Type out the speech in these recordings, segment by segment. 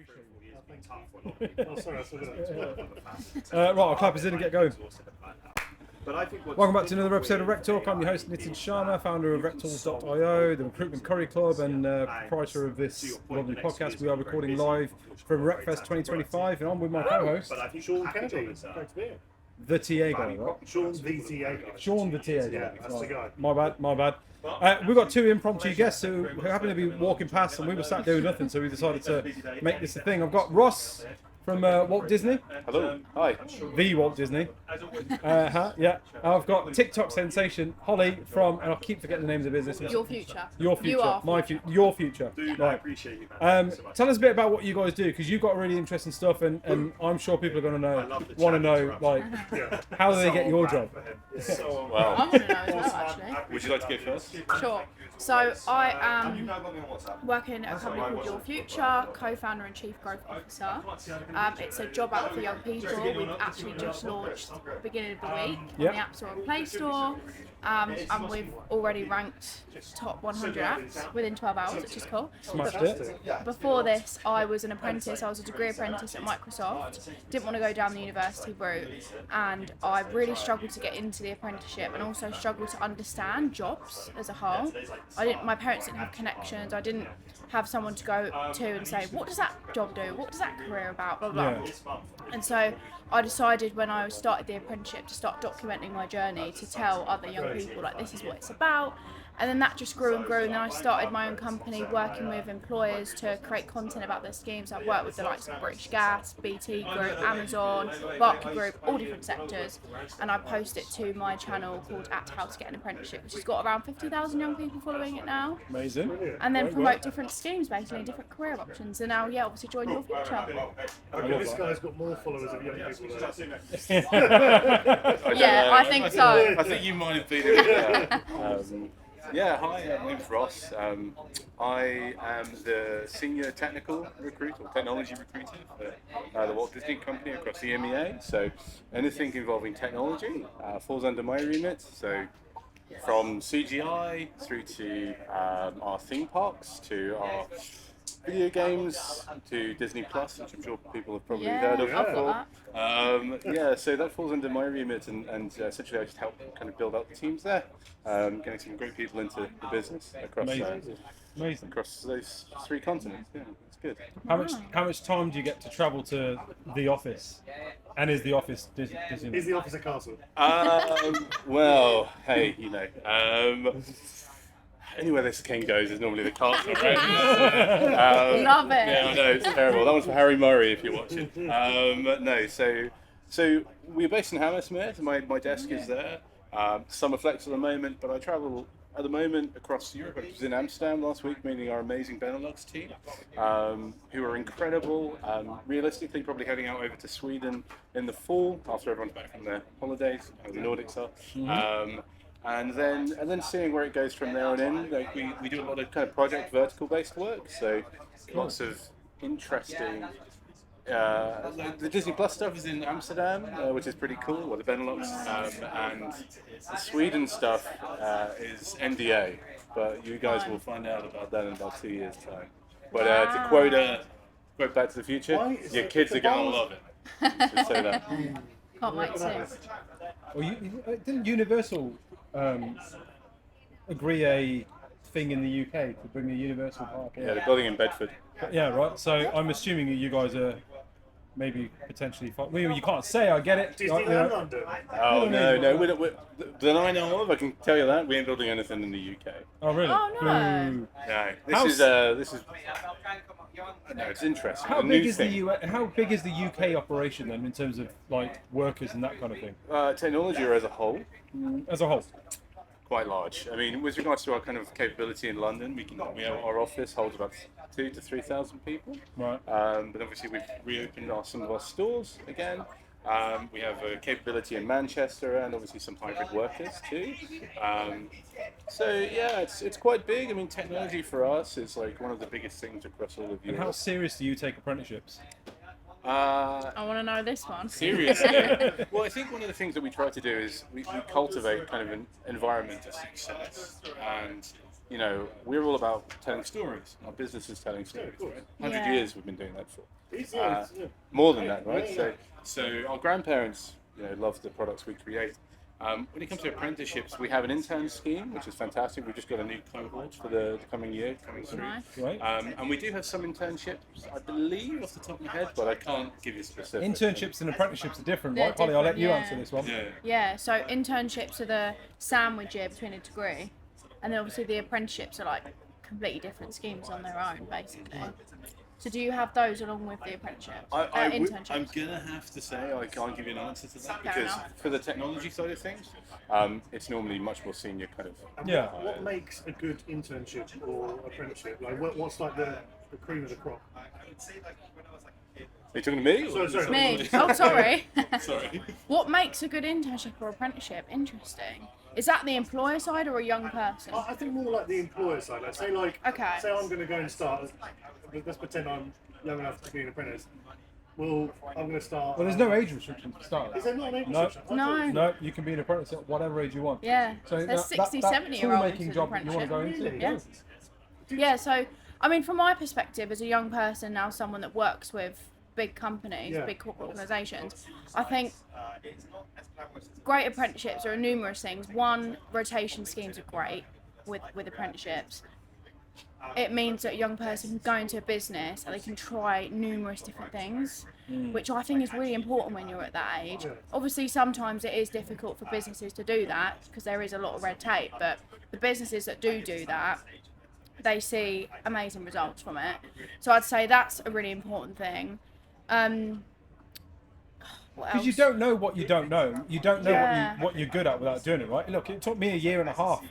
appreciate you. Oh, sorry, I forgot Right, I'll clap us in and get going. But I think Welcome back to another episode of Rec Talk. I'm your host Nitin Sharma, founder of RecTools.io, the Recruitment Curry Club, and proprietor of this lovely podcast. We are recording live from RecFest 2025, and I'm with my co-host, Sean Kennedy. Great to be here. the TA guy, right? Sean the TA guy. Sean the TA guy. Yeah, that's the guy. My bad. We've got two impromptu guests who happen to be walking past, and we were sat doing nothing, so we decided to make this a thing. I've got Ross from Walt Disney. Hello. Hi. The Walt Disney. Yeah. I've got TikTok sensation Holly from, and I keep forgetting the names of the business. Your future. Your future. You are. Your future. Dude, I Right. appreciate you, man. Tell us a bit about what you guys do, because you've got really interesting stuff, and I'm sure people are going to want to know, like, how do they get your job? Wow. I want to know as well, actually. Would you like to go first? Sure. So I am working at a company called Your Future, co-founder and chief growth officer. It's a job out for young people. We've actually just launched at the beginning of the week on the App Store and Play Store. And we've already ranked top 100 apps within 12 hours, which is cool. Smashed it. Before this, I was an apprentice. I was a degree apprentice at Microsoft. Didn't want to go down the university route, and I really struggled to get into the apprenticeship, and also struggled to understand jobs as a whole. My parents didn't have connections. I didn't have someone to go to and say, what does that job do? What does that career about? Blah blah. Yeah. And so I decided when I started the apprenticeship to start documenting my journey, to tell other young people, like, this is what it's about. And then that just grew and grew, and then I started my own company working with employers to create content about their schemes. I've worked with the likes of British Gas, BT Group, Amazon, Barclay Group, all different sectors, and I post it to my channel called How to Get an Apprenticeship, which has got around 50,000 young people following it now. Amazing. And then promote different schemes, basically, different career options. And now, obviously join Your Future. Okay, this guy's got more followers of young people than us. Yeah, I think so. I think you might have been it. Yeah, hi, my name's Ross. I am the senior technical recruiter, or technology recruiter for the Walt Disney Company across the EMEA. So anything involving technology falls under my remit. So from CGI through to our theme parks, to our video games, to Disney Plus, which I'm sure people have probably heard of I've before. got that. So that falls under my remit, and essentially I just help kind of build out the teams there, getting some great people into the business across Amazing. across those three continents. Yeah, it's good. How much time do you get to travel to the office? And is the office Disney? Is the office a castle? Well, hey, anywhere this king goes is normally the castle, right? Love it. Yeah, I know, it's terrible. That one's for Harry Murray if you're watching. No, so we're based in Hammersmith. My desk is there. Summer flex at the moment, but I travel at the moment across Europe. I was in Amsterdam last week, meeting our amazing Benelux team, who are incredible. Realistically, probably heading out over to Sweden in the fall after everyone's back from their holidays, how the Nordics are. And then seeing where it goes from there on in. Like we do a lot of kind of project vertical based work, so lots of interesting. The Disney Plus stuff is in Amsterdam, which is pretty cool. Well, the Benelux, and the Sweden stuff is NDA, but you guys will find out about that in about 2 years' time. But to quote Back to the Future, your kids are gonna love it. Just say that. Can't wait to see. Well, didn't Universal agree a thing in the UK to bring the Universal Park in? Yeah, the building in Bedford. Yeah, right. So I'm assuming that you guys are maybe potentially. Well, you can't say. I get it. Disneyland London. Oh no, that I know of. I can tell you that we ain't building anything in the UK. Oh really? Oh, no. Boo. No, this is. No, it's interesting. How big is How big is the UK operation then, in terms of like workers and that kind of thing? Technology as a whole, As a whole. quite large. I mean, with regards to our kind of capability in London, we have our office holds about 2,000 to 3,000 people. Right. But obviously we've reopened some of our stores again. We have a capability in Manchester and obviously some hybrid workers too. So yeah, it's quite big. I mean, technology for us is like one of the biggest things across all of Europe. And how serious do you take apprenticeships? I want to know this one. Seriously? Well, I think one of the things that we try to do is we cultivate kind of an environment of success, and you know, we're all about telling stories. Our business is telling stories. course. Right? 100 Yeah. years we've been doing that for. Yeah. More than that, right? Yeah. So our grandparents, you know, love the products we create. When it comes to apprenticeships, we have an intern scheme, which is fantastic. We've just got a new cohort for the coming year coming through. Nice. Right. And we do have some internships, I believe, off the top of my head, but I can't give you specifics. Internships and apprenticeships are different, They're right? Holly, I'll let you different, answer yeah. this one. Yeah. Yeah, so internships are the sandwich year between a degree, and then obviously the apprenticeships are like completely different schemes on their own, basically. So do you have those along with the apprenticeships? Internships? I'm gonna have to say I can't give you an answer to that Fair because enough. for the technology side of things, it's normally much more senior kind of. Yeah. What makes a good internship or apprenticeship? Like, what's like the cream of the crop? Are you talking to me? or- Sorry. Me? Oh, sorry. Sorry. What makes a good internship or apprenticeship? Interesting. Is that the employer side or a young person? I think more like the employer side. Like, say Okay. I'm going to go and start. Let's pretend I'm young enough to be an apprentice. Well, I'm going to start. Well, there's no age restriction to start. Is there not an age No. restriction? No. No, you can be an apprentice at whatever age you want. Yeah. So There's that 60, 70-year-olds toolmaking in job that you want to go into. apprenticeship. Yeah. Yeah, so, I mean, from my perspective, as a young person, now someone that works with big companies, Yeah. big corporate organisations, I think great apprenticeships are numerous things. One, rotation schemes are great with apprenticeships. It means that a young person can go into a business and they can try numerous different things, which I think is really important when you're at that age. Yeah. Obviously, sometimes it is difficult for businesses to do that because there is a lot of red tape, but the businesses that do that, they see amazing results from it. So I'd say that's a really important thing. What else? Because you don't know what you don't know. You don't know Yeah. what you're good at without doing it, right? Look, it took me a year and a half.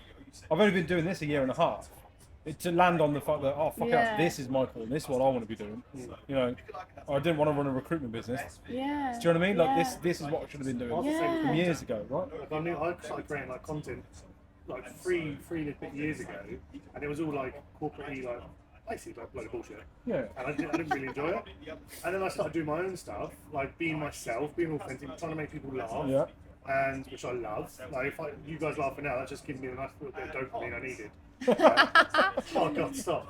I've only been doing this a year and a half. To land on the fact that, oh, fuck Yeah. out, this is my call, this is what I want to be doing. You know, I didn't want to run a recruitment business. Yeah. Do you know what I mean? Like, Yeah. this is what I should have been doing Yeah. from years ago, right? Like, I started creating like content like three and a bit years ago, and it was all like corporate-y, like basically like bloody bullshit. Yeah. And I didn't really enjoy it. And then I started doing my own stuff, like being myself, being authentic, trying to make people laugh. Yeah. And which I love. Like if you guys laughing now, that's just giving me a nice little bit of dopamine I needed. Oh God, stop!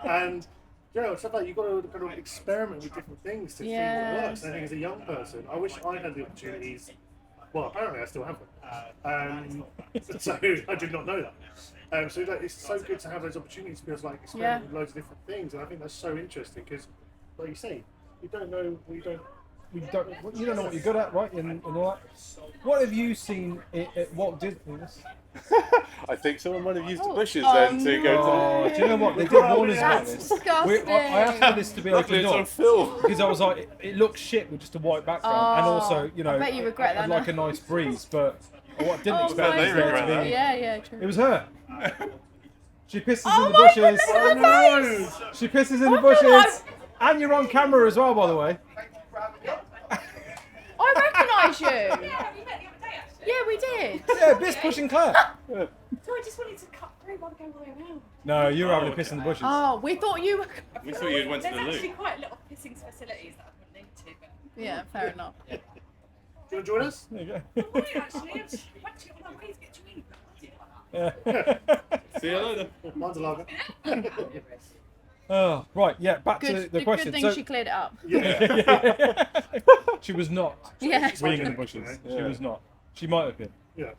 And you know, stuff like you've got to kind of experiment with different things to see Yeah. what works. And I think as a young person, I wish I had the opportunities. Well, apparently I still have them. So I did not know that. So like, it's so good to have those opportunities to be able to like experiment with loads of different things, and I think that's so interesting because, like you say, you don't know, you don't know what you're good at, right? And all that. What have you seen at Walt Disney? I think someone might have used the bushes then to go Oh, to. do you know what? They did warn us about That's this. disgusting. I asked for this to be Luckily, opened it's on up film. because I was like, it looks shit with just a white background, and also, you know, I bet you regret that like now. a nice breeze. But what I didn't Oh expect my was there regret to that. be. Yeah, true. It was her. She pisses Oh in the my bushes. goodness, her face! She pisses in the Oh my God. bushes. And you're on camera as well, by the way. I recognise you. Yeah, we did. Yeah, Biz pushing Claire. So I just wanted to cut through rather than go all the way around. No, you were having a piss in the bushes. Oh, we thought you were. We thought you went to There's the actually loo. quite a lot of pissing facilities that I wouldn't need to, but Yeah, fair enough. Do you want to join us? There you I might actually. I just went to get one of my ways to get to eat. go. See you later. Mine's a lager. Oh, right, yeah, back to Good, the question. good thing So, she cleared it up. Yeah. she was not Yeah. weeing in the bushes. She Yeah. was not. She might have been. Yeah.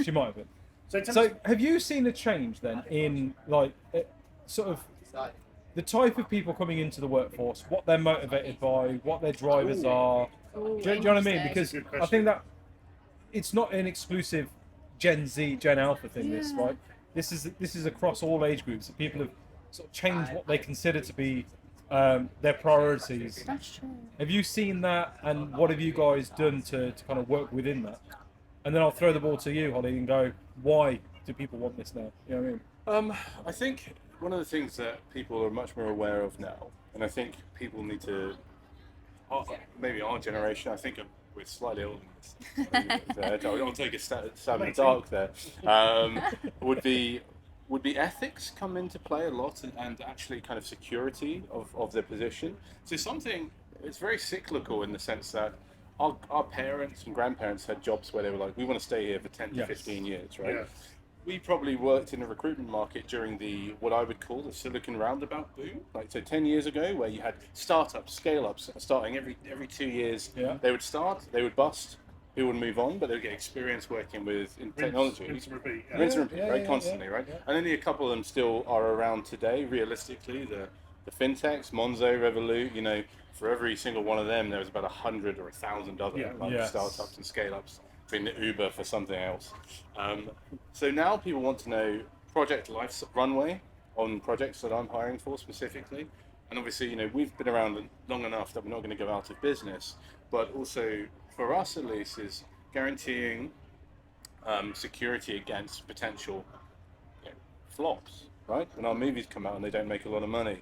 She might have been. So, in terms So, of- have you seen a change then in like sort of the type of people coming into the workforce, what they're motivated by, what their drivers are? Ooh, Do you know what I mean? interesting. Because Good I question. think that it's not an exclusive Gen Z, Gen Alpha thing. This Yeah. right? This is across all age groups. People have sort of changed what they consider to be their priorities. That's true. Have you seen that, and what have you guys done to kind of work within that? And then I'll throw the ball to you, Holly, and go, why do people want this now? You know what I mean? I think one of the things that people are much more aware of now, and I think people need to, maybe our generation, I think we're slightly older than this. I'll take a stab in the dark there. Would be ethics come into play a lot, and actually kind of security of their position. So it's very cyclical in the sense that our parents and grandparents had jobs where they were like, we want to stay here for 10 to Yes. 15 years, right? Yeah. we probably worked in the recruitment market during the what I would call the Silicon Roundabout boom. Like so, 10 years ago, where you had startups, scale-ups starting every 2 years. Yeah. They would start, they would bust, people would move on, but they would get experience working with in technology. Rinse and repeat. Yeah. Rinse and repeat, Yeah, right? yeah, Constantly, yeah, right? yeah. And only a couple of them still are around today. Realistically, the fintechs, Monzo, Revolut, you know, for every single one of them, there was about 100 or 1,000 other Yeah. like Yes. startups and scale-ups. Between the Uber for something else. So now people want to know project life runway on projects that I'm hiring for specifically. And obviously, you know, we've been around long enough that we're not going to go out of business. But also, for us at least, is guaranteeing security against potential flops, right? When our movies come out and they don't make a lot of money.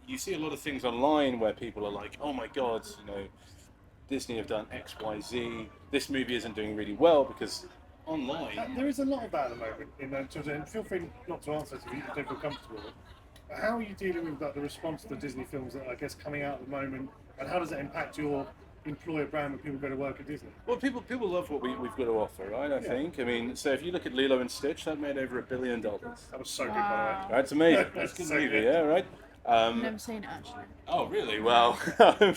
You see a lot of things online where people are like, oh my God, you know, Disney have done X, Y, Z. This movie isn't doing really well because online. There is a lot of that at the moment. In terms of, and feel free not to answer this if you don't feel comfortable. But how are you dealing with like, the response to the Disney films that are, I guess, coming out at the moment, and how does it impact your employer brand when people go to work at Disney? Well, people love what we've got to offer, right? I think. I mean, so if you look at Lilo and Stitch, that made over $1 billion. Right? That was so good, by It's amazing. That's a good So movie, good. yeah, right? I've never seen it actually. Oh, really? Well, the way.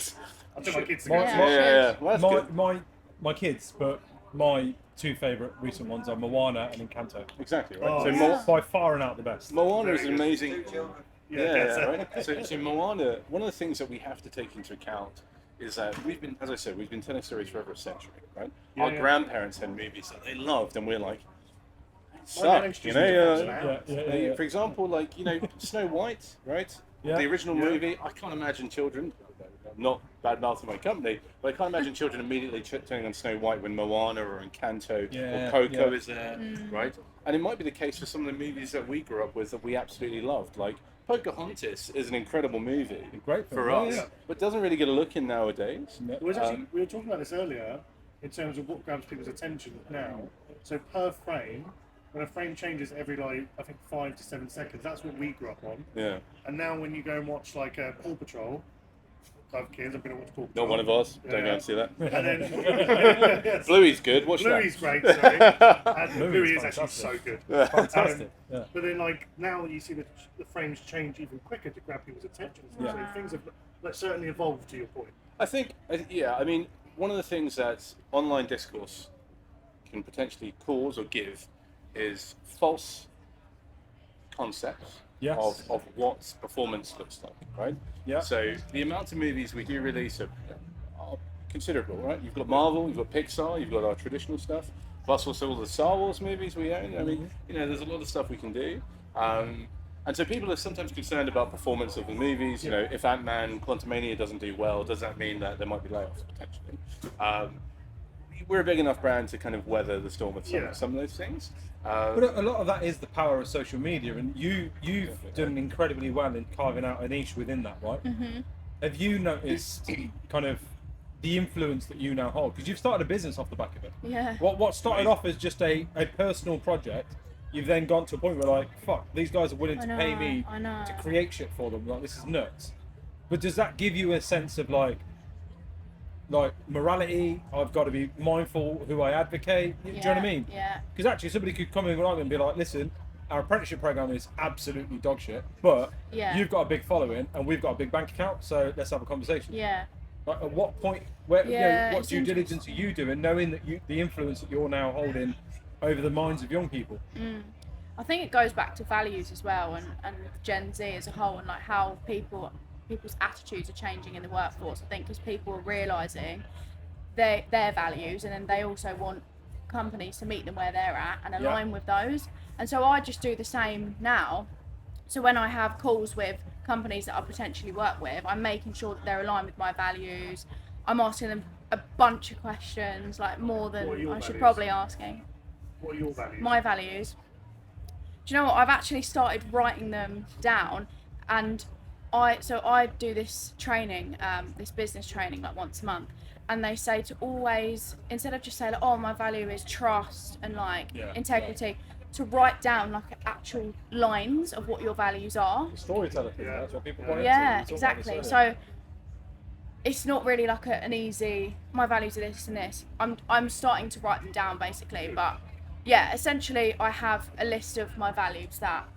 I took my kids to go. My- see Yeah. it. yeah. Well, that's good. My kids, but my two favourite recent ones are Moana and Encanto. Exactly, right? Oh, so yeah. By far and out the best. Moana is an Very amazing. Yeah, Right. So Moana, one of the things that we have to take into account is that we've been, as I said, we've been telling stories for over a century, right? Yeah, Our yeah. grandparents had movies that they loved, and we're like, My dad suck, you introduced me to know? Fox and Hound. Yeah. For example, like, you know, Snow White, right? Yeah. The original Yeah. movie, I can't imagine children, not bad mouth of my company, but I can't imagine children immediately turning on Snow White when Moana or Encanto Yeah, or Coco yeah. is there, right? And it might be the case for some of the movies that we grew up with that we absolutely loved. Like Pocahontas is an incredible movie Great film, for yeah, us, yeah. but doesn't really get a look in nowadays. Yeah. It was actually, we were talking about this earlier in terms of what grabs people's attention now. So per frame, when a frame changes every like I think 5 to 7 seconds, that's what we grew up on. Yeah, And now when you go and watch like Paw Patrol, I have kids. I've been to watch Paw Patrol. not one of us. Don't go Yeah. and see that. And then Bluey's good. Watch Bluey's that. great. Sorry, and Bluey's Bluey is actually fantastic. so good. Fantastic. Yeah. But then, like now, you see the frames change even quicker to grab people's attention. So Yeah. things have like, certainly evolved. To your point, I think, yeah, I mean, one of the things that online discourse can potentially cause or give is false concepts Yes. of what performance looks like, right? Yeah. So the amount of movies we do release are considerable, right? You've got Marvel, you've got Pixar, you've got our traditional stuff, plus also all the Star Wars movies we own. I mean, you know, there's a lot of stuff we can do. And so people are sometimes concerned about performance of the movies. You know, if Ant-Man Quantumania doesn't do well, does that mean that there might be layoffs potentially? We're a big enough brand to kind of weather the storm with some of those things. But a lot of that is the power of social media, and you've done incredibly well in carving out a niche within that, right? Mm-hmm. Have you noticed kind of the influence that you now hold? Because you've started a business off the back of it. Yeah. What started off as just a personal project, you've then gone to a point where like, fuck, these guys are willing to pay me I know. to create shit for them. Like, this is nuts. But does that give you a sense of like morality? I've got to be mindful who I advocate. Do you know what I mean? Yeah. Because actually, somebody could come in along and be like, "Listen, our apprenticeship program is absolutely dog shit, but Yeah. you've got a big following and we've got a big bank account, so let's have a conversation." Yeah. Like, at what point, where, Yeah, what it's due diligence are you doing, knowing that the influence that you're now holding over the minds of young people? I think it goes back to values as well, and Gen Z as a whole, and like how people's attitudes are changing in the workforce. I think because people are realising their values, and then they also want companies to meet them where they're at and align with those. And so I just do the same now. So when I have calls with companies that I potentially work with, I'm making sure that they're aligned with my values. I'm asking them a bunch of questions, like more than What are your I should values? probably asking. what are your values? My values. Do you know what? I've actually started writing them down, and I do this training, this business training, like once a month, and they say to always, instead of just saying like, oh, my value is trust and like integrity, to write down like actual lines of what your values are. Storyteller thing, that's what people want. Yeah, exactly. So it's not really like an easy, my values are this and this. I'm starting to write them down basically, but yeah, essentially I have a list of my values that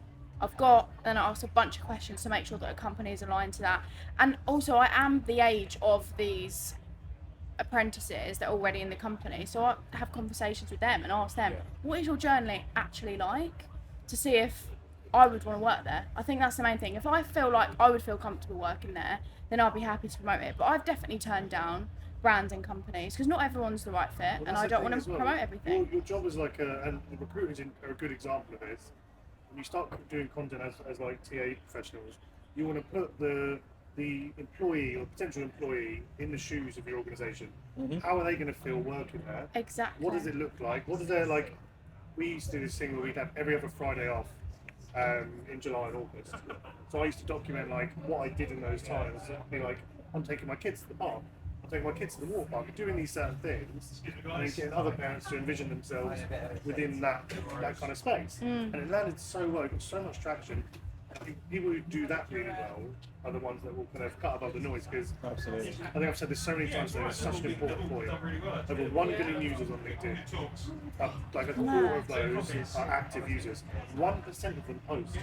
I've got, and I ask a bunch of questions to make sure that a company is aligned to that. And also I am the age of these apprentices that are already in the company, so I have conversations with them and ask them, what is your journey actually like, to see if I would want to work there. I think that's the main thing. If I feel like I would feel comfortable working there, then I'll be happy to promote it. But I've definitely turned down brands and companies because not everyone's the right fit, and I don't want to promote everything. Your job is like and the recruiters are a good example of this. When you start doing content as like TA professionals, you want to put the employee or potential employee in the shoes of your organisation. How are they going to feel working there? Exactly. What does it look like? What is there like? We used to do this thing where we'd have every other Friday off in July and August. So I used to document like what I did in those times. It'd be like, I'm taking my kids to the park. I'm taking my kids to the water park. Doing these certain things and then getting other parents to envision themselves within that kind of space. And it landed so well. It got so much traction. I think people who do that really well are the ones that will kind of cut above the noise, because I think I've said this so many times, though, it's such an important point. Over 1 billion users on LinkedIn, like a quarter of those are active users. 1% of them post.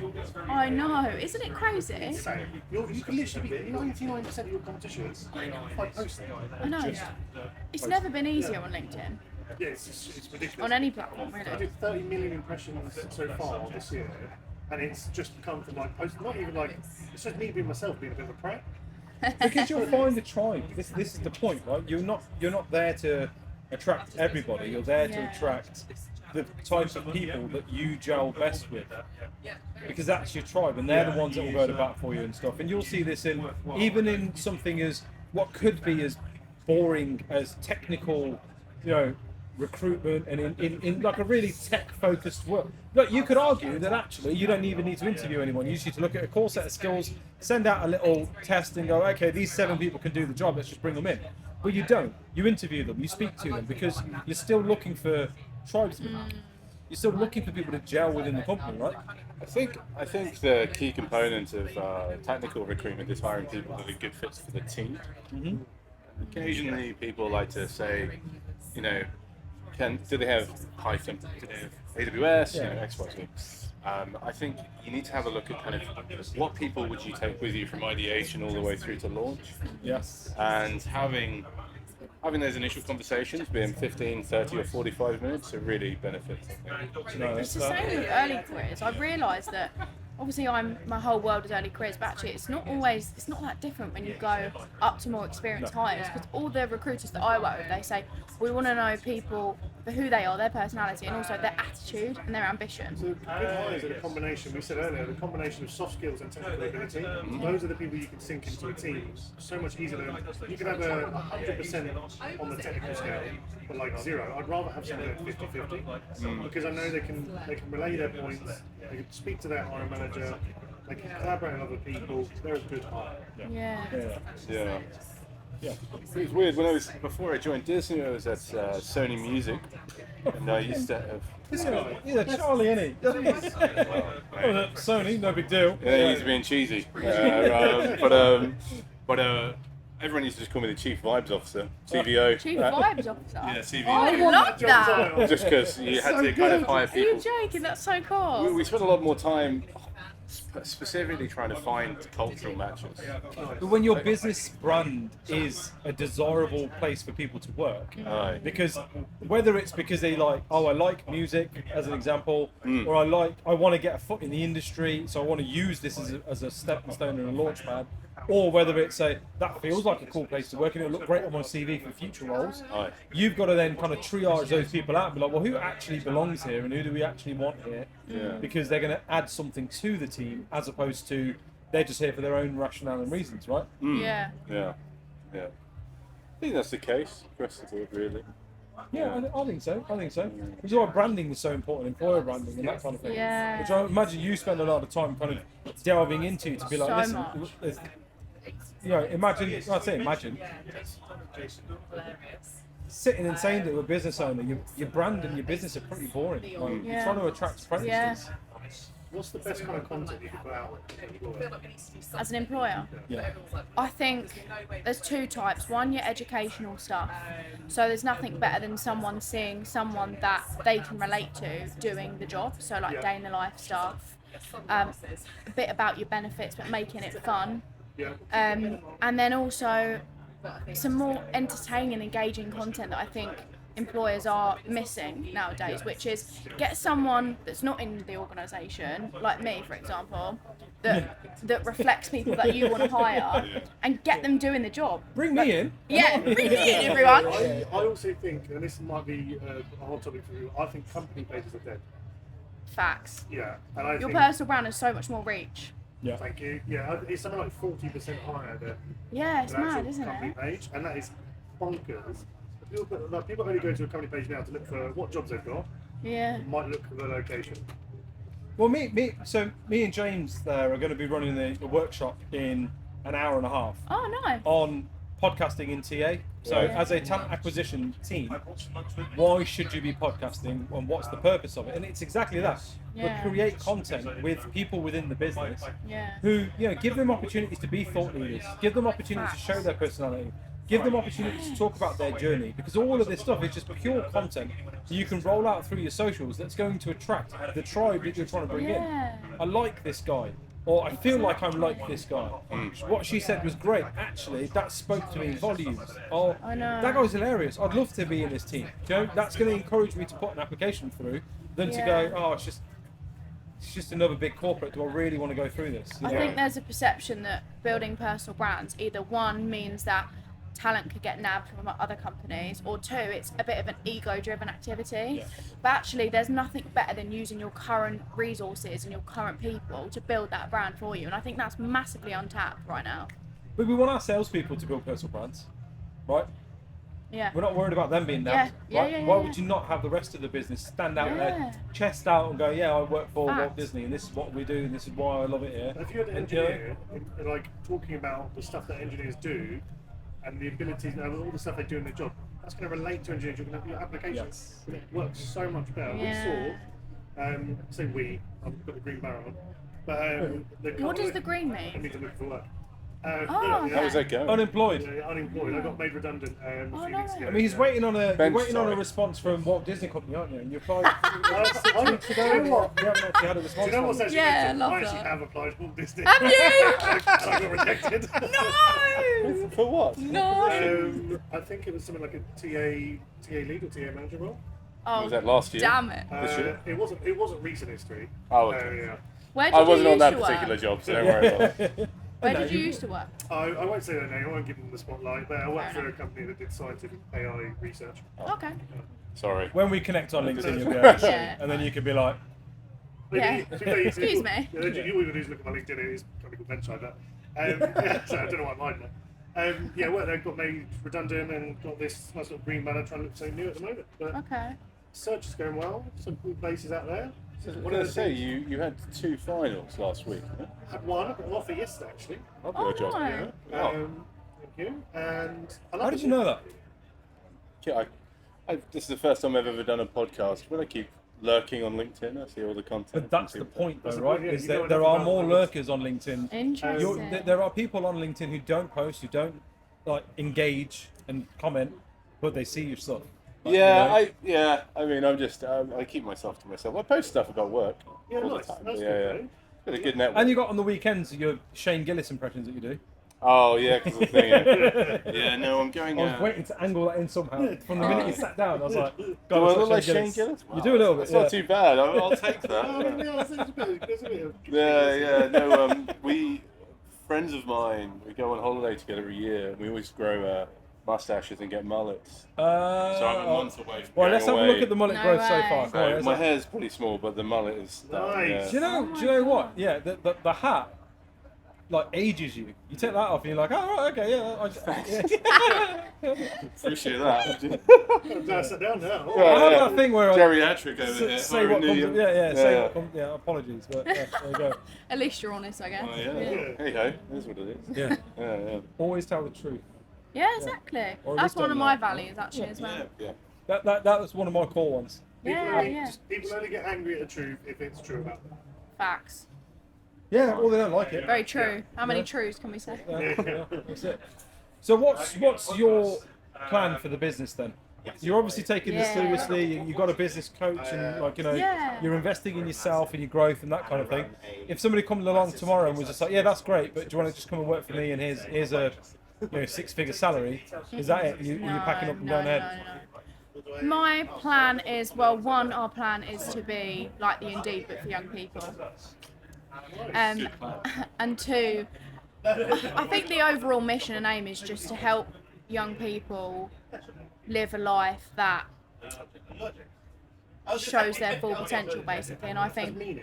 I know, isn't it crazy? Insane. You can literally be 99% of your competition by posting. I know. It's never been easier on LinkedIn. Yeah, it's ridiculous. On any platform, I really. did 30 million impressions so far this year, and it's just come from like post. Not even like, it's just me being myself, being a bit of a prank. Because you'll find a tribe. This is the point, right? You're not there to attract everybody. You're there to attract the types of people that you gel best with, because that's your tribe, and they're the ones that will go to bat for you and stuff. And you'll see this even in something as what could be as boring as technical, recruitment, and in like a really tech-focused work. Look, you could argue that actually you don't even need to interview anyone. You just need to look at a core set of skills, send out a little test, and go, okay, these 7 people can do the job. Let's just bring them in. But you don't. You interview them. You speak to them, because you're still looking for tribesmen. You're still looking for people to gel within the company, right? I think the key component of technical recruitment is hiring people that are good fits for the team. Occasionally, people like to say, do they have Python? Do they have AWS? X, Y, Z. I think you need to have a look at kind of what people would you take with you from ideation all the way through to launch. Yes. And having those initial conversations, being 15, 30 or 45 minutes, it really benefits. It's the same with early careers. I've realised that obviously my whole world is early careers, but actually it's not that different when you go up to more experienced hires, because all the recruiters that I work with, they say, we want to know people for who they are, their personality, and also their attitude and their ambition. So good hires are a combination, we said earlier, the combination of soft skills and technical ability. Those are the people you can sink into a team so much easier. You can have 100% on the technical scale, but like 0. I'd rather have someone at 50-50, because I know they can relay their points, they can speak to their hiring manager, they can collaborate with other people. They're a good hire. Yeah. It was weird before I joined Disney. I was at Sony Music, and I used to have. He's Charlie, isn't he? Sony, no big deal. Yeah, he's being cheesy. But everyone used to just call me the Chief Vibes Officer, CVO. Chief Vibes Officer? Yeah, CVO. Oh, I love that! Just because you had to kind of hire Are people. you joking? That's so cool. We spent a lot more time specifically trying to find cultural matches. But when your business brand is a desirable place for people to work, because whether it's because they like, I like music as an example, or I want to get a foot in the industry, so I want to use this as a stepping stone and a launch pad, or whether it's that feels like a cool place to work and it'll look great on my CV for future roles, you've got to then kind of triage those people out and be like, well, who actually belongs here and who do we actually want here? Because they're going to add something to the team, as opposed to they're just here for their own rationale and reasons, right? Yeah. I think that's the case across the board, really. Yeah, I think so. Which is why branding is so important, employer branding and that kind of thing. Yeah. Which I imagine you spend a lot of time kind of delving into, to be like, So listen, imagine sitting and saying to a business owner, your brand and your business are pretty boring. Like, you're trying to attract apprentices. What's the best kind of content you can put out? As an employer, Yeah. I think there's two types. One, your educational stuff. So there's nothing better than someone seeing someone that they can relate to doing the job. So like Yeah. day in the life stuff, a bit about your benefits, but making it fun. Yeah. And then also some more entertaining, engaging content that I think employers are missing nowadays, which is get someone that's not in the organisation, like me, for example, that reflects people that you want to hire, and get them doing the job. Bring me in. Yeah, bring me in, everyone. I also think, and this might be a hot topic for you, I think company pages are dead. Facts. Yeah. And I Your think, personal brand has so much more reach. Yeah. thank you. Yeah, it's something like 40% higher than Yeah, it's an actual mad, isn't company it? page, and that is bonkers. People only go to a company page now to look for what jobs they've got, Yeah. might look for the location. Well, me and James there are going to be running the workshop in an hour and a half Oh, no. on podcasting in TA. So, Yeah. as a talent acquisition team, why should you be podcasting, and what's the purpose of it? And it's exactly that. Yeah. We create content with people within the business Yeah. who, give them opportunities to be thought leaders, give them opportunities to show their personality, give them opportunities to talk about their journey, because all of this stuff is just pure content that you can roll out through your socials that's going to attract the tribe that you're trying to bring Yeah. in. I like this guy, or I feel like I'm like this guy. What she said was great. Actually, that spoke to me volumes. Oh, I know. that guy's hilarious. I'd love to be in this team. That's going to encourage me to put an application through than to Yeah. go, oh, it's just another big corporate. Do I really want to go through this? I think there's a perception that building personal brands either one means that talent could get nabbed from other companies, or two, it's a bit of an ego-driven activity. Yeah. But actually, there's nothing better than using your current resources and your current people to build that brand for you. And I think that's massively untapped right now. But we want our salespeople to build personal brands, right? Yeah. We're not worried about them being Yeah. nabbed, Yeah, right? yeah, Why yeah. would you not have the rest of the business stand out Yeah. there, chest out, and go, yeah, I work for Walt Facts. Disney, and this is what we do, and this is why I love it here. And if you had an And, you know, engineer, like talking about the stuff that engineers do, and the abilities and all the stuff they do in their job, that's going to relate to engineers. You're going to have your applications. It works so much better. Yeah. We saw, say we, I've got the green barrel on, but What does the green I mean? need to look for work. Oh, How was that going? unemployed. Unemployed. I got made redundant a Oh, few no. weeks ago. I mean, he's waiting on a Ben, you're waiting on a sorry. response from Walt Disney Company, aren't you? And you applied I 6 weeks ago. do you know what? You haven't actually had a Do response. you know what's from actually Yeah, I good? love I actually that. have applied for Disney. Have you? And I got rejected. No! For what? No! I think it was something like a TA lead or TA manager role. Oh, Was that last year? damn it. This year? It wasn't recent history. Oh, okay. Yeah. Where did I you wasn't on used that to particular work? job, so don't worry about it. Where did you used to work? I won't say their name. I won't give them the spotlight. But I worked for a company that did scientific AI research. Okay. Sorry. When we connect on LinkedIn, you'll be able to see, Yeah. and then you could be like, Yeah. Excuse me. All you got to do is look at my LinkedIn. It is a company called Venture. Yeah, so I don't know what mine was. Yeah, well, they got made redundant and got this nice little green banner trying to look so new at the moment. But Okay. search is going well. Some cool places out there. I was One going of to the say, things- you had 2 finals last week. Huh? had one. I got an offer yesterday actually. I'll do Oh, a job. no. Oh. Thank you. And I love how did you know that? Yeah, this is the first time I've ever done a podcast. When I keep lurking on LinkedIn, I see all the content. But that's and the people- point, though, That's the right? point, yeah, Is you that know there enough are about more it. lurkers on LinkedIn. Interesting. There are people on LinkedIn who don't post, who don't like engage and comment, but they see your stuff. Like, Yeah, you know, I mean, I'm just, I keep myself to myself. I post stuff about work Yeah, all nice. the time. That's yeah, good, yeah. though. Got a good network. and you got on the weekends your Shane Gillis impressions that you do. Oh, yeah, because the thing. Yeah, no, I'm going. I was waiting to angle that in somehow. From the minute you sat down, I was like, Do God, I that's look like Shane Shane Gillis? You do a little bit. It's Yeah. not too bad. I'll take that. Yeah, there's a bit of- Yeah. No, we friends of mine. We go on holiday together every year, and we always grow mustaches and get mullets. So I'm a month away from Well, going let's have a away. look at the mullet No growth so way. far. Come on, So let's my have- hair's pretty small, but the mullet is. Nice. Do you know? Oh do you know my what? God. Yeah, the hat like ages you. You take that off and you're like, oh right, okay, yeah. Appreciate that. I'll sit down now. I have that thing where I Geriatric over here. say what comes. Yeah, Say what comes. Yeah, apologies, but yeah, there you go. At least you're honest, I guess. Oh, yeah. Hey ho, that's what it is. Yeah, Yeah. always tell the truth. Yeah, exactly. Or at That's least one of don't my lie. values actually as well. Yeah. That was one of my core ones. Yeah, yeah. People only get angry at the truth if it's true about them. Facts. Yeah, or they don't like it. Very true. How many truths can we say? Yeah, that's it. So what's your plan for the business then? You're obviously taking this seriously. You've got a business coach, and like you're investing in yourself and your growth and that kind of thing. If somebody comes along tomorrow and was just like, yeah, that's great, but do you want to just come and work for me? And here's a 6-figure salary. Is that it? You're packing up and going ahead. No. My plan is, well, one, our plan is to be like the Indeed but for young people. And two, I think the overall mission and aim is just to help young people live a life that shows their full potential, basically. And I think,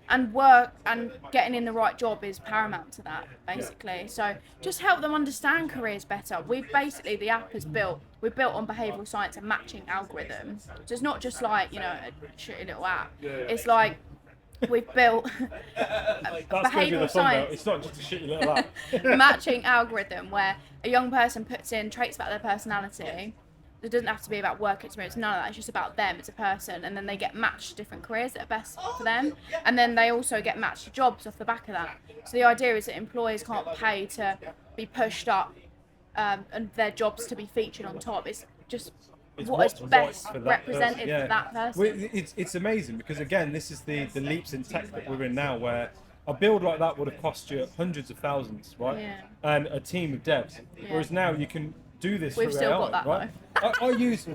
and work and getting in the right job is paramount to that, basically. So just help them understand careers better. The app is built on behavioural science and matching algorithms. So it's not just like, a shitty little app. It's like, we've built behavioural science. It's not just a shitty little app. Matching algorithm where a young person puts in traits about their personality. It doesn't have to be about work experience, none of that. It's just about them as a person, and then they get matched to different careers that are best for them, and then they also get matched to jobs off the back of that. So the idea is that employers can't pay to be pushed up and their jobs to be featured on top. It's just what is best represented for that person. It's amazing because, again, this is the leaps in tech that we're in now, where a build like that would have cost you hundreds of thousands, right? Yeah. And a team of devs. Yeah. Whereas now you can do this We've through still AI, got that, right? I use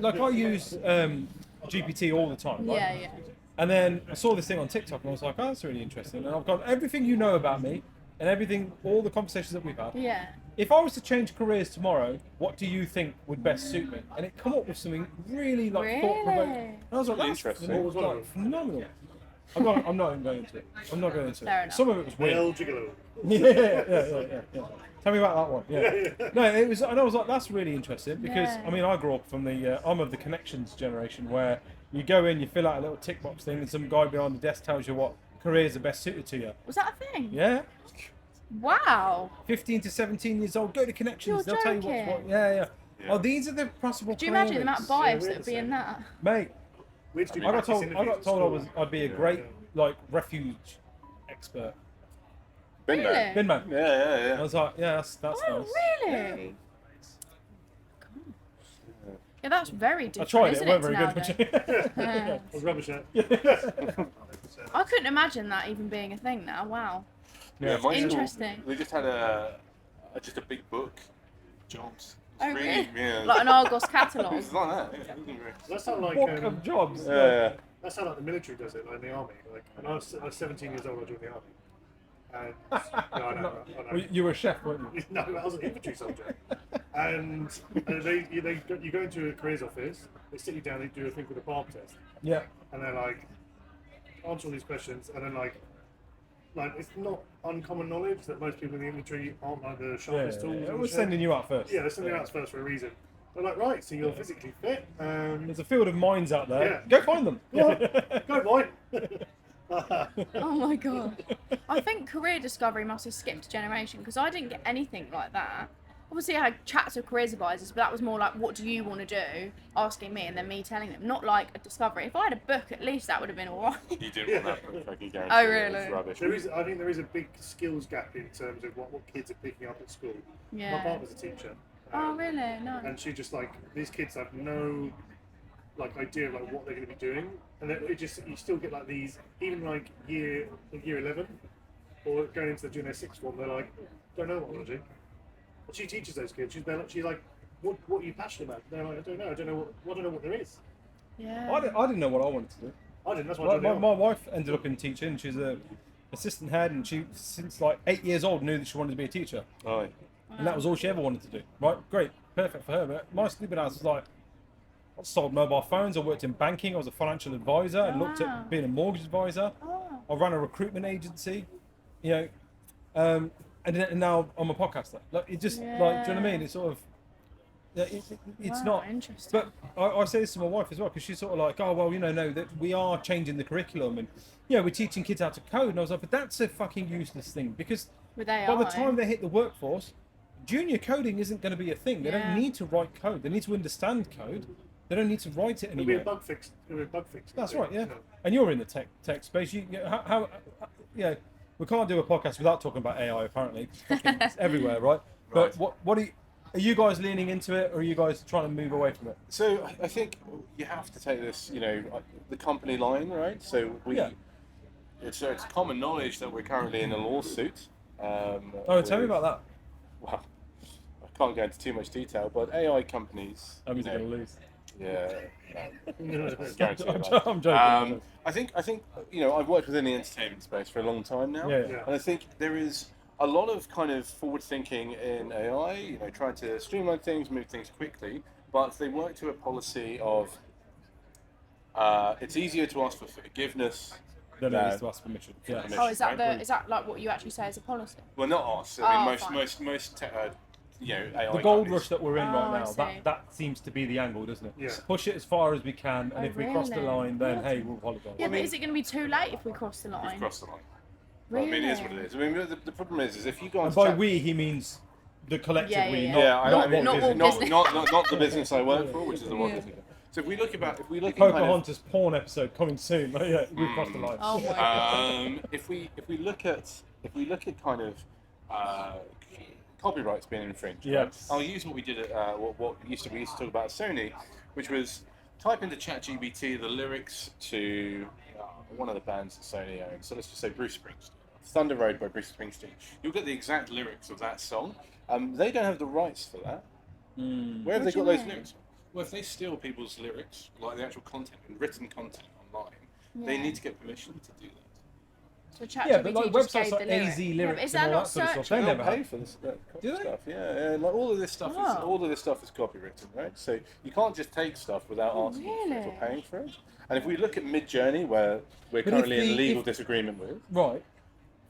GPT all the time, right? Yeah. And then I saw this thing on TikTok and I was like, oh, that's really interesting. And I've got everything you know about me and all the conversations that we've had. Yeah. If I was to change careers tomorrow, what do you think would best suit me? And it come up with something really thought-provoking. And I was like, that's Interesting. phenomenal. I'm not even going into it. I'm not going into Fair it. enough. Some of it was weird. Well, gigolo. Yeah. Tell me about that one. Yeah. No, it was, and I was like, that's really interesting because Yeah. I mean, I grew up from I'm of the connections generation where you go in, you fill out a little tick box thing, and some guy behind the desk tells you what careers are best suited to you. Was that a thing? Yeah. Wow. 15 to 17 years old, go to connections. You're They'll tell you joking. what. Yeah. Oh, these are the possible. Do you imagine the amount of bias Yeah, that would be in that? Mate, We had to do I got practice told interviews at I school. I'd be a great refuge expert. Bin Really? man. Bin man. Yeah. I was like, yeah, that's Oh, nice. really? Yeah, that's very I different, tried it, isn't it weren't to very good. nowadays? I was rubbish at it. I couldn't imagine that even being a thing now. Wow. Yeah, my Interesting. School, they just had just a big book. Jobs. Oh, really? Yeah. Like an Argos catalogue. It's like that. Yeah. That's how like Book of jobs. Yeah. that's how like the military does it, like in the army. Like when I was 17 years old, I joined the army. And I know. Well, you were a chef, weren't you? No, I was an infantry soldier. And you go into a careers office, they sit you down, they do a thing called a barb test. Yeah. And they're like, answer all these questions, and then like it's not uncommon knowledge that most people in the infantry aren't like the sharpest tools. in the We're shed. sending you out first. Yeah, they're sending you out first for a reason. They're like, right, so you're physically fit. There's a field of mines out there. Yeah. Go find them. Go, boy. Oh my god. I think career discovery must have skipped a generation because I didn't get anything like that. Obviously, I had chats with careers advisors, but that was more like, what do you want to do? Asking me and then me telling them, not like a discovery. If I had a book, at least that would have been alright. You didn't want that book, I can guarantee. Oh, you. really? It's rubbish. I think there is a big skills gap in terms of what kids are picking up at school. Yeah. My partner's a teacher. Oh, really? No. And she just like, these kids have no like idea of like what they're going to be doing, and then you still get like these, even like year 11 or going into their sixth form, they're like, don't know what I want to do. And she teaches those kids. She's like, what are you passionate about? They're like, I don't know what there is. Yeah. I didn't know what I wanted to do. I didn't. That's why I My wife ended up in teaching. She's a assistant head, and she since like 8 years old knew that she wanted to be a teacher, Oh, and that was all she ever wanted to do. Right, great, perfect for her. But my stupid ass was like, I sold mobile phones. I worked in banking. I was a financial advisor. I looked Wow. at being a mortgage advisor. Oh. I ran a recruitment agency. And now I'm a podcaster. Like it just like, do you know what I mean? It's sort of. It's Wow, not. interesting. But I say this to my wife as well because she's sort of like, oh well, no, that we are changing the curriculum and we're teaching kids how to code. And I was like, but that's a fucking useless thing because With AI. by the time they hit the workforce, junior coding isn't going to be a thing. They Yeah. don't need to write code. They need to understand code. They don't need to write it It'll be a anymore. bug fix. It'll be a bug fix. That's right, yeah. And you're in the tech space. How we can't do a podcast without talking about AI. Apparently, it's everywhere, right? But what are you guys leaning into it, or are you guys trying to move away from it? So I think you have to take this, the company line, right? So it's common knowledge that we're currently in a lawsuit. Tell me about that. Well, I can't go into too much detail, but AI companies. I'm going to lose. Yeah. I'm joking. I think I've worked within the entertainment space for a long time now, Yeah. and I think there is a lot of kind of forward thinking in AI. Trying to streamline things, move things quickly, but they work to a policy of it's easier to ask for forgiveness Then it is to ask permission. Yeah. permission, Oh, is that right? is that like what you actually say as a policy? Well, not us. I mean, fine. most AI The gold companies. rush that we're in Oh, right I now, see. that seems to be the angle, doesn't it? Yeah. Push it as far as we can, and Oh, if we cross the really? line, then hey, we'll apologise. Yeah, but is it going to be too late if we cross the line? We've crossed the line. Really? I mean, it is what it is. I mean, the problem is if you go on And by chat- we, he means the collective Yeah, we, yeah, not, Yeah, not I mean, Walt Disney. not the business I work for, which is the Walt Disney. So if we look at kind of, Pocahontas porn episode coming soon. Yeah, we've crossed the line. Oh my god. if we look at kind of copyrights being infringed, right? Yes. I'll use what we did at what we used to talk about at Sony, which was type into ChatGPT the lyrics to one of the bands that Sony owns. So let's just say Bruce Springsteen. Thunder Road by Bruce Springsteen. You'll get the exact lyrics of that song. They don't have the rights for that. Where have they What do got you those mean? lyrics? Well, if they steal people's lyrics, like the actual content, written content online, they Yeah. need to get permission to do that. So ChatGPT Yeah, but like just websites gave like the AZ Yeah, but lyrics is and that all not that sort of stuff, searchable? they They'll never pay have. for this Do they? stuff. Yeah, like all of this stuff. Oh. All of this stuff is copywritten, right? So you can't just take stuff without asking for it really? or paying for it. And if we look at Mid-Journey, where we're But currently if in the- legal if- disagreement with, Right.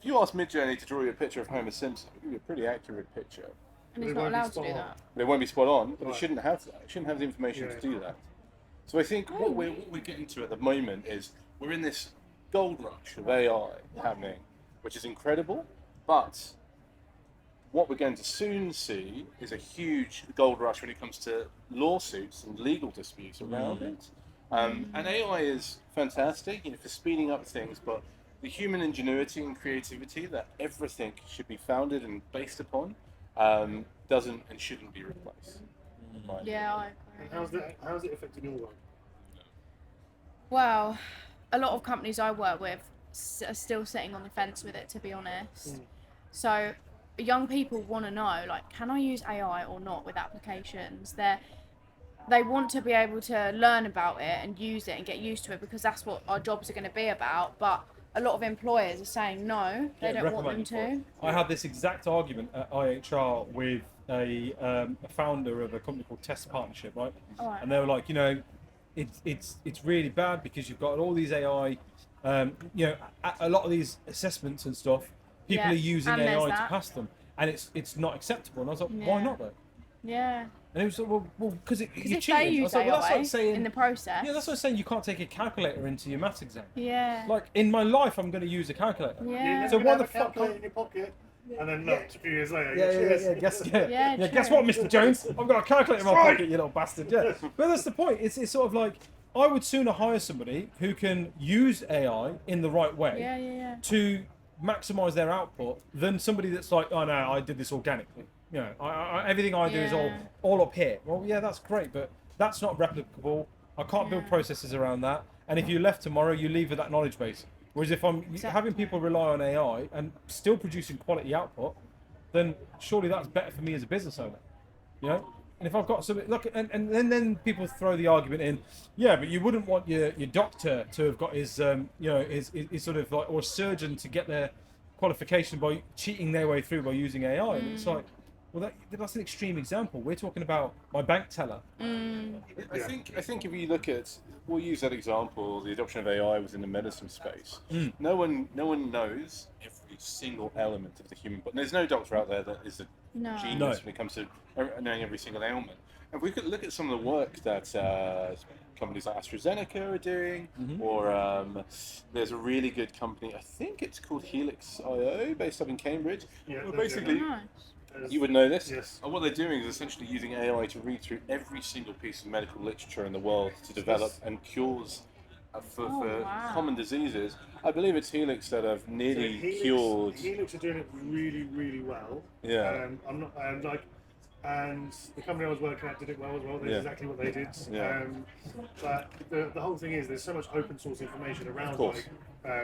if you ask Mid-Journey to draw you a picture of Homer Simpson, it'll give you a pretty accurate picture. And he's It not won't be allowed to spot do on. that. They won't be spot on, but Right. it shouldn't have that. It shouldn't have the information Yeah. to do that. So I think what we're getting to at the moment is we're in this gold rush of AI happening, which is incredible, but what we're going to soon see is a huge gold rush when it comes to lawsuits and legal disputes around it. And AI is fantastic, for speeding up things, but the human ingenuity and creativity that everything should be founded and based upon doesn't and shouldn't be replaced. Right? Yeah, I And agree. how's it affecting your work? Well, a lot of companies I work with are still sitting on the fence with it, to be honest. So young people want to know, like, can I use AI or not with applications? They want to be able to learn about it and use it and get used to it because that's what our jobs are going to be about. But a lot of employers are saying no, they don't want them to. I had this exact argument at IHR with a founder of a company called Test Partnership, right? Alright. And they were like, it's really bad because you've got all these AI, a lot of these assessments and stuff, people Yeah, are using and AI there's to that. pass them, and it's not acceptable. And I was like, Yeah. why not though? Yeah. And it was like, well, because you're Because if cheating. they I use was like, well, that's AI like saying, in the process. yeah, that's like saying you can't take a calculator into your maths exam. Yeah. Like in my life, I'm going to use a calculator. Yeah. So You why have the a fuck calculator can't- in your pocket, and then look, a few years later, Yeah. Guess true. what, Mr. Jones? I've got a calculator in my Right. pocket, you little bastard. Yeah. But that's the point. It's sort of like I would sooner hire somebody who can use AI in the right way Yeah. to maximise their output than somebody that's like, oh no, I did this organically. Everything I do is Yeah. all up here. Well, yeah, that's great, but that's not replicable. I can't build Yeah. processes around that. And if you left tomorrow, you leave with that knowledge base. Whereas if I'm having people rely on AI and still producing quality output, then surely that's better for me as a business owner. And if I've got something, look, and then people throw the argument in, yeah, but you wouldn't want your doctor to have got his, his sort of like, or a surgeon to get their qualification by cheating their way through by using AI. And it's like, well, that's an extreme example. We're talking about my bank teller. I think if you look at, we'll use that example, the adoption of AI within the medicine space. No one knows every single element of the human body. There's no doctor out there that is a No. genius No. when it comes to knowing every single ailment. And if we could look at some of the work that companies like AstraZeneca are doing, or there's a really good company, I think it's called Helix.io, based up in Cambridge. Yeah, Well, they're basically, Nice. as- You would know this. Yes. And what they're doing is essentially using AI to read through every single piece of medical literature in the world to develop and cures for wow. common diseases. I believe it's Helix that have nearly cured. Helix are doing it really, really well. Yeah. I'm not and the company I was working at did it well as well. They did exactly what they did. Yeah. But the whole thing is there's so much open source information around like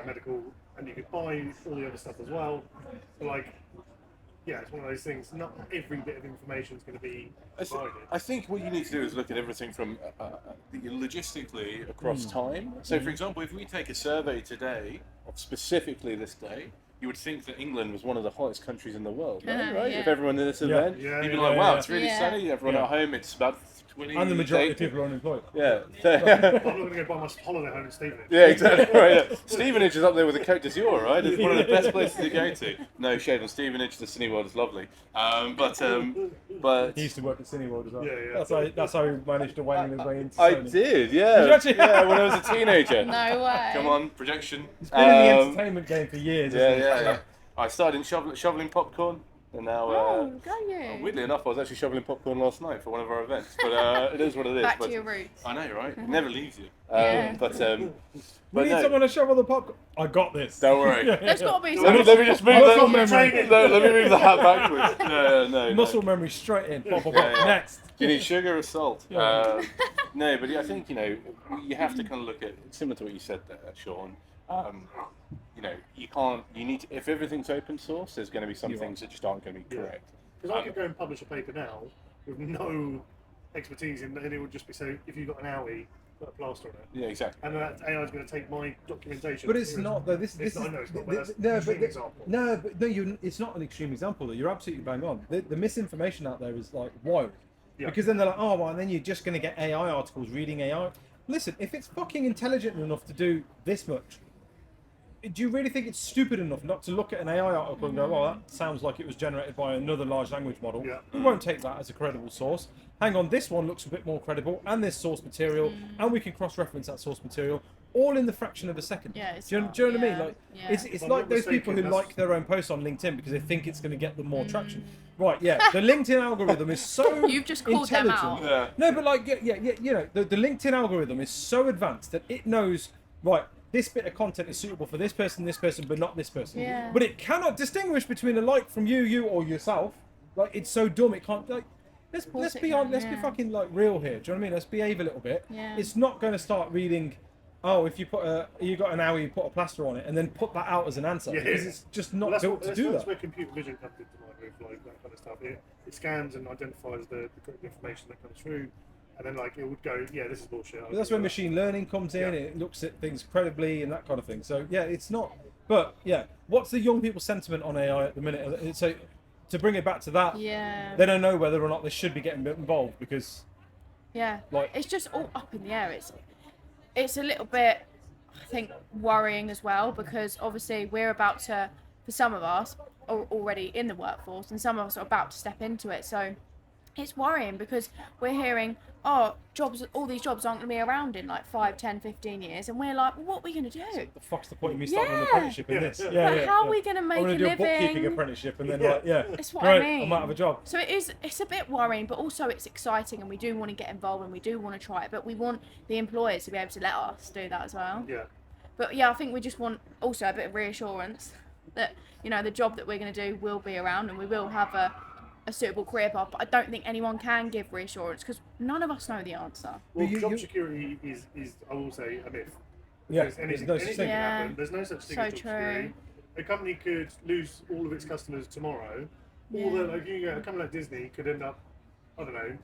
medical, and you could buy all the other stuff as well. So like, yeah, it's one of those things. Not every bit of information is going to be provided. I think what you need to do is look at everything from logistically across time. So, for example, if we take a survey today of specifically this day, you would think that England was one of the hottest countries in the world, right? Yeah. If everyone in this event, Yeah, you'd be yeah, like, wow, yeah. it's really Yeah. sunny. Everyone Yeah. at home, it's about 20. And the majority of people are unemployed. Yeah. I'm not going to go buy my holiday home in Stevenage. Yeah, exactly. Right. Yeah. Stevenage is up there with the Côte d'Azur, right? It's one of the best places to go to. No shade on Stevenage. The Cineworld is lovely. But He used to work at Cineworld as well. Yeah, yeah. That's how he managed to wang his way into I Sony. did, yeah. Did you actually? Yeah, when I was a teenager. No way. Come on, projection. He's been in the entertainment game for years. Yeah, hasn't he? yeah. I started in shoveling popcorn, and now, Oh, got you. weirdly enough, I was actually shoveling popcorn last night for one of our events. But it is what it is. Back but to your roots. I know, right? It never leaves you. Yeah. But We need no, someone to shovel the popcorn. I got this. don't worry. There's got to be Let me some. just move Muscle that. memory. No, let me move the hat backwards. No. Muscle memory straight in. Pop, pop, Yeah, pop. yeah. Next. Do you need sugar or salt? Yeah. No, but I think you have to kind of look at similar to what you said there, Sean. You need to, if everything's open source, there's going to be some things that just aren't going to be correct. Because I could go and publish a paper now with no expertise in, and it would just be so if you've got an owie, put a plaster on it. Yeah, exactly. And then that AI is going to take my documentation. But it's not though. This It's is not, I know it's not, but that's no, an extreme but example. it's not an extreme example. Though you're absolutely bang on. The misinformation out there is like wild. Yeah. Because then they're like, oh, well, and then you're just going to get AI articles reading AI. Listen, if it's fucking intelligent enough to do this much, do you really think it's stupid enough not to look at an AI article and go, well, that sounds like it was generated by another large language model? Yeah. We won't take that as a credible source. Hang on, this one looks a bit more credible, and there's source material, and we can cross-reference that source material, all in the fraction of a second. Yeah, it's do you know not- what I mean? yeah, Like, yeah. it's If I'm like not those people who mistaken, like their own posts on LinkedIn because they think it's going to get them more traction. Mm. Right? Yeah, the LinkedIn algorithm is so You've just called them intelligent. out. Yeah. No, but like, the LinkedIn algorithm is so advanced that it knows, right, this bit of content is suitable for this person, but not this person. Yeah. But it cannot distinguish between a like from you, or yourself. Like, it's so dumb, it can't, like, let's be fucking, like, real here. Do you know what I mean? Let's behave a little bit. Yeah. It's not going to start reading, oh, if you you got an hour, you put a plaster on it, and then put that out as an answer. Yeah. Because it's just not Well, built to do that's that. where computer vision comes into mind with like that kind of stuff. It scans and identifies the correct information that comes through, and then like it would go, yeah, this is bullshit. But that's where machine learning comes in. Yeah. It looks at things credibly and that kind of thing. So yeah, it's not. But yeah, what's the young people's sentiment on AI at the minute? So to bring it back to that, Yeah. they don't know whether or not they should be getting involved because Yeah. like- It's just all up in the air. It's a little bit, I think, worrying as well, because obviously we're about to, for some of us, are already in the workforce, and some of us are about to step into it. So it's worrying because we're hearing, oh, all these jobs aren't going to be around in like 5, 10, 15 years, and we're like, well, what are we going to do? the fuck's the point of me starting an Yeah. apprenticeship in Yeah. this? Like, how are we gonna make I'm gonna a do a bookkeeping living? apprenticeship and then Yeah. like yeah, That's what great, I mean. I'm out of a job. So it's a bit worrying, but also it's exciting, and we do want to get involved and we do want to try it, but we want the employers to be able to let us do that as well. Yeah. But yeah, I think we just want also a bit of reassurance that, you know, the job that we're going to do will be around and we will have a suitable career path. But I don't think anyone can give reassurance because none of us know the answer. Well, But job security is I will say a myth. Yeah, Because there's anything, no such anything thing. can Yeah. happen. There's no such thing So as job security. A company could lose all of its customers tomorrow, or Yeah. a company like Disney could end up, I don't know,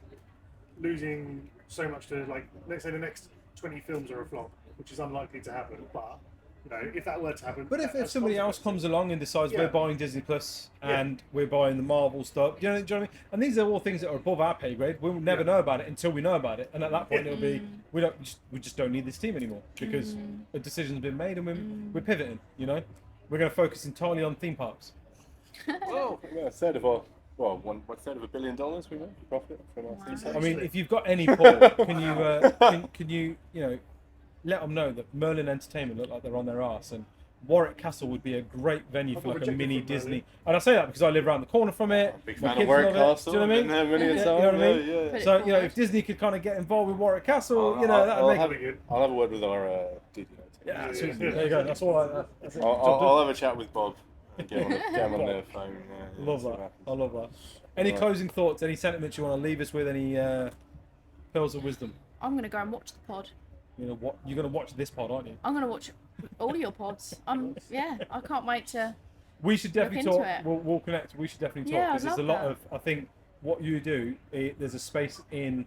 losing so much to like, let's say the next 20 films are a flop, which is unlikely to happen. But you know, if that were to happen, But if that's somebody else consequences. comes along and decides Yeah. we're buying Disney Plus Yeah. and we're buying the Marvel stuff, do you know what I mean? And these are all things that are above our pay grade. We'll never Yeah. know about it until we know about it, and at that point Yeah. it'll be we just don't need this team anymore because a decision's been made and we're pivoting. You know, we're going to focus entirely on theme parks. Well, yeah, a third of our, well, one third of $1 billion we make profit from our theme I parks. mean, if you've got any Paul, can you let them know that Merlin Entertainment look like they're on their arse and Warwick Castle would be a great venue for like a mini Disney. And I say that because I live around the corner from it. Big My fan kids of Warwick love it. Castle. Do you know what I Been there many a Yeah, time. you know what I mean? Yeah. Put it So, forward. if Disney could kind of get involved with Warwick Castle, that I'll would make That'd be good. I'll have a word with our DDO. Yeah, absolutely. There you go. That's all I'll have a chat with Bob and get him on their phone. Yeah, Love see what that. happens. I love that. Any Right. closing thoughts? Any sentiments you want to leave us with? Any pearls of wisdom? I'm going to go and watch the pod. You know what? You're going to watch this pod, aren't you? I'm going to watch all of your pods. Yeah, I can't wait to. We should definitely into talk. it. We'll connect. We should definitely Yeah, talk I'd because there's a love lot that. of. I think what you do, there's a space in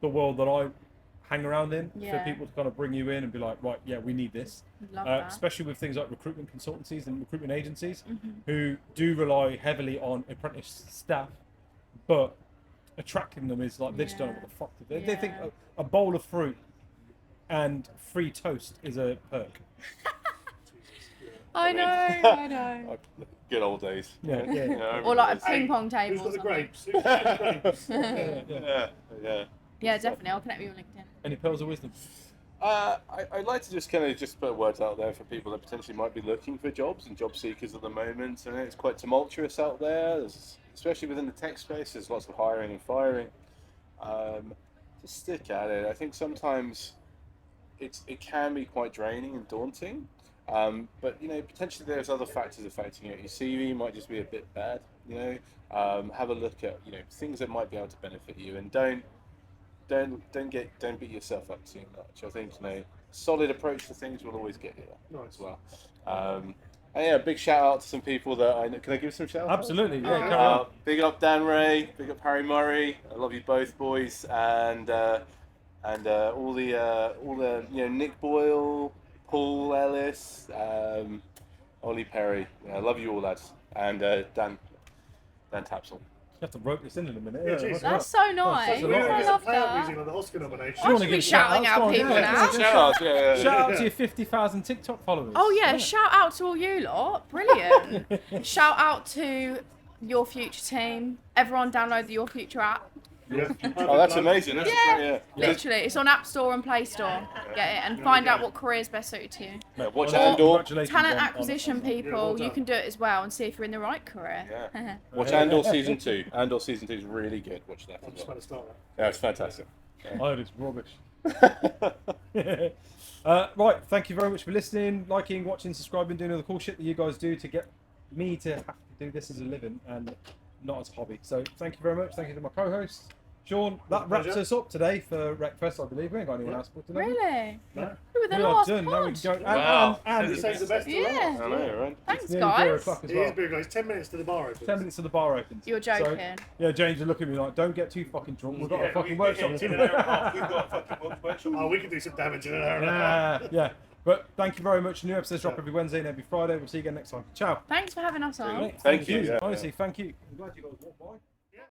the world that I hang around in for Yeah. people to kind of bring you in and be like, right, yeah, we need this. Love that. Especially with things like recruitment consultancies and recruitment agencies Mm-hmm. who do rely heavily on apprentice staff, but attracting them is like they just don't know what the fuck to do. They think Yeah. a bowl of fruit and free toast is a perk. I know. Good old days. Yeah, yeah. I Or like a remember ping pong table. Who's got or the something. grapes? Who's got the grapes? those. Yeah. Yeah, definitely. I'll connect with you on LinkedIn. Any pearls of wisdom? I'd like to just kind of just put words out there for people that potentially might be looking for jobs and job seekers at the moment. And it's quite tumultuous out there, especially within the tech space. There's lots of hiring and firing. Just stick at it. I think sometimes it can be quite draining and daunting. But potentially there's other factors affecting it. Your CV might just be a bit bad. Have a look at things that might be able to benefit you, and don't beat yourself up too much. I think solid approach to things will always get you there as well. And yeah, big shout out to some people that I know. Can I give some shout outs? Absolutely, yeah. Carry on. Big up Dan Ray, big up Harry Murray. I love you both, boys, and all the Nick Boyle, Paul Ellis, Ollie Perry. Yeah, I love you all, lads, and Dan Tapsell. You have to rope this in a minute. Yeah, Yeah, Jesus. That's so nice. That's a We lot. don't I get love a payout music that. on the Oscar nomination. I wanna should give be shout-outs? shouting out Go on, people yeah. now. Shout out, yeah. Shout out to your 50,000 TikTok followers. Oh yeah, shout out to all you lot. Brilliant. Shout out to Your Future team. Everyone download the Your Future app. Yeah. Oh, that's amazing. That's Yeah. great, Literally, it's on App Store and Play Store. Get it and find out what career is best suited to you. Yeah, watch Well, Andor. congratulations Talent on- acquisition people, well you done. can do it as well and see if you're in the right career. Yeah. Watch Andor season 2. Andor season 2 is really good. Watch that. I'm As just well. about to start that. Yeah, it's fantastic. I heard it's rubbish. Right, thank you very much for listening, liking, watching, subscribing, doing all the cool shit that you guys do to get me to have to do this as a living and not as a hobby. So thank you very much. Thank you to my co-hosts. Sean, that wraps Pleasure. us up today for RecFest, I believe. We ain't got anyone else but today. Really? No. We were the We are last done. Now we pod. can go. Wow. And He it's saves the best to Yeah. last. I know, right? Thanks, nearly 4 guys. o'clock as It is well. big, guys. 10 minutes to the bar opens. 10 minutes to the bar opens. You're So, joking. yeah, James is looking at me like, don't get too fucking drunk. We've got a fucking workshop in to an hour and a half. We've got a fucking workshop. Oh, we can do some damage in an hour and a half. Yeah. But thank you very much. New episodes drop every Wednesday and every Friday. We'll see you again next time. Ciao. Thanks for having us on. Thank you, yeah. Honestly, thank you. I'm glad you guys walked by.